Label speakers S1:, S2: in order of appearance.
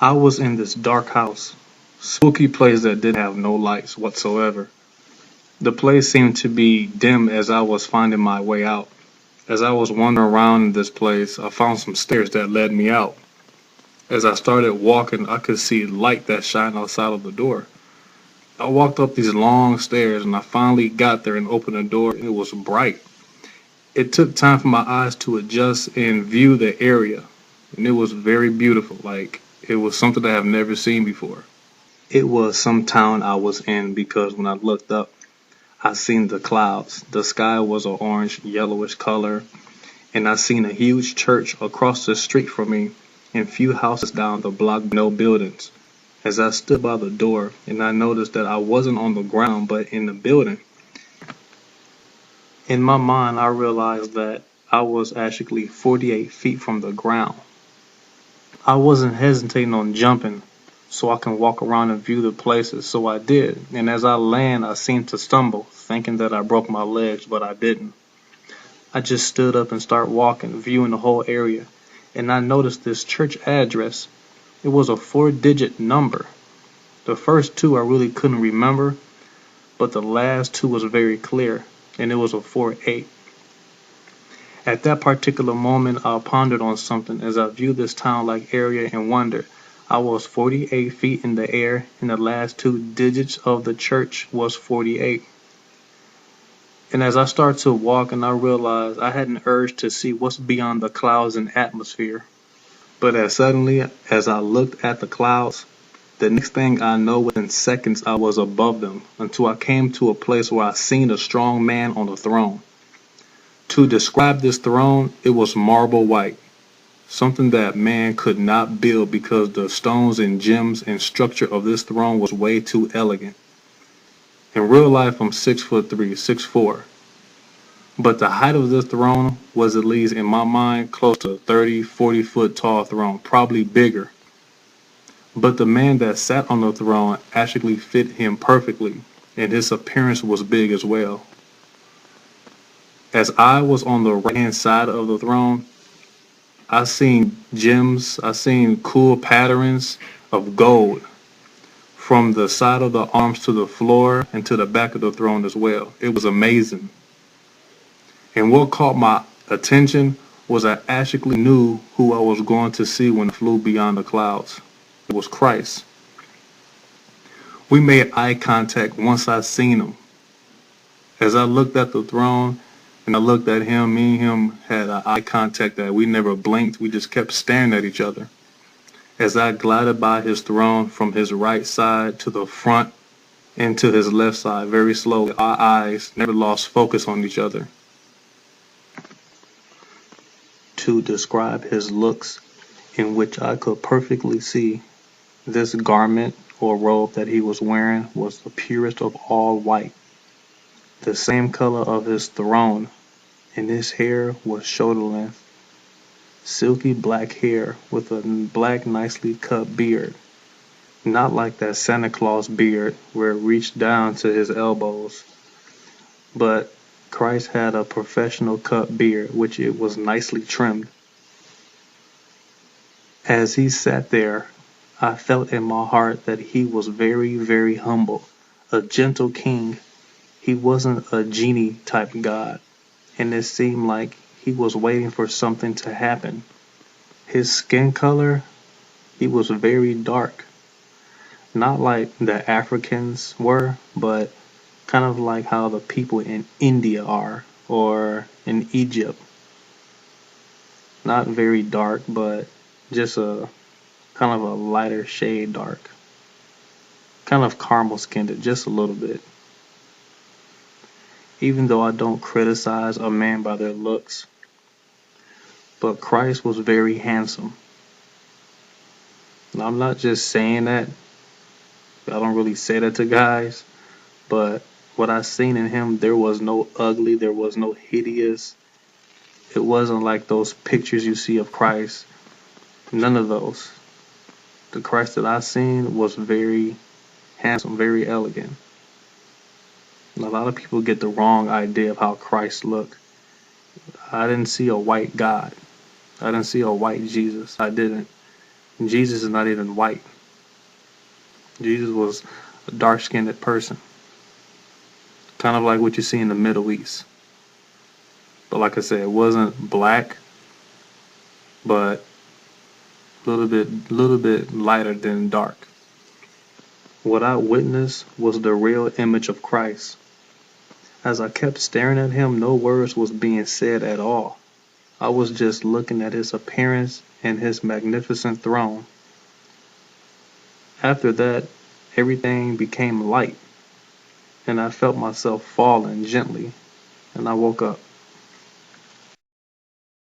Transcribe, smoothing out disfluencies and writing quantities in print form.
S1: I was in this dark house, spooky place that didn't have no lights whatsoever. The place seemed to be dim as I was finding my way out. As I was wandering around in this place, I found some stairs that led me out. As I started walking, I could see light that shined outside of the door. I walked up these long stairs and I finally got there and opened the door. It was bright. It took time for my eyes to adjust and view the area, and it was very beautiful. Like it was something I have never seen before. It was some town I was in because when I looked up, I seen the clouds. The sky was an orange yellowish color, and I seen a huge church across the street from me and few houses down the block, no buildings. As I stood by the door and I noticed that I wasn't on the ground but in the building. In my mind, I realized that I was actually 48 feet from the ground. I wasn't hesitating on jumping so I can walk around and view the places, so I did. And as I land, I seemed to stumble, thinking that I broke my legs, but I didn't. I just stood up and started walking, viewing the whole area, and I noticed this church address. It was a 4-digit number. The first two I really couldn't remember, but the last two was very clear, and it was a 48. At that particular moment, I pondered on something as I viewed this town-like area and wondered. I was 48 feet in the air, and the last two digits of the church was 48. And as I started to walk, and I realized I had an urge to see what's beyond the clouds and atmosphere. But as suddenly as I looked at the clouds, the next thing I know, within seconds I was above them until I came to a place where I seen a strong man on a throne. To describe this throne, it was marble white, something that man could not build because the stones and gems and structure of this throne was way too elegant. In real life, I'm 6'3", 6'4", but the height of this throne was, at least in my mind, close to 30, 40-foot tall throne, probably bigger. But the man that sat on the throne actually fit him perfectly, and his appearance was big as well. As I was on the right hand side of the throne, I seen gems, I seen cool patterns of gold from the side of the arms to the floor and to the back of the throne as well. It was amazing. And what caught my attention was I actually knew who I was going to see when I flew beyond the clouds. It was Christ. We made eye contact once I seen him. As I looked at the throne and I looked at him, me and him had eye contact that we never blinked. We just kept staring at each other. As I glided by his throne from his right side to the front and to his left side very slowly, our eyes never lost focus on each other. To describe his looks, in which I could perfectly see this garment or robe that he was wearing was the purest of all white, the same color of his throne, and his hair was shoulder length, silky black hair with a black nicely cut beard, not like that Santa Claus beard where it reached down to his elbows, but Christ had a professional cut beard which it was nicely trimmed. As he sat there, I felt in my heart that he was very, very humble, a gentle king. He wasn't a genie type God, and it seemed like he was waiting for something to happen. His skin color, he was very dark, not like the Africans were, but kind of like how the people in India are, or in Egypt. Not very dark, but just a kind of a lighter shade dark. Kind of caramel skinned, just a little bit. Even though I don't criticize a man by their looks, but Christ was very handsome. And I'm not just saying that. I don't really say that to guys, but what I seen in him, there was no ugly, there was no hideous. It wasn't like those pictures you see of Christ. None of those. The Christ that I seen was very handsome, very elegant. And a lot of people get the wrong idea of how Christ looked. I didn't see a white God. I didn't see a white Jesus. I didn't. Jesus is not even white. Jesus was a dark-skinned person, kind of like what you see in the Middle East. But like I said, it wasn't black, but a little bit lighter than dark. What I witnessed was the real image of Christ. As I kept staring at him, no words was being said at all. I was just looking at his appearance and his magnificent throne. After that, everything became light, and I felt myself falling gently, and I woke up.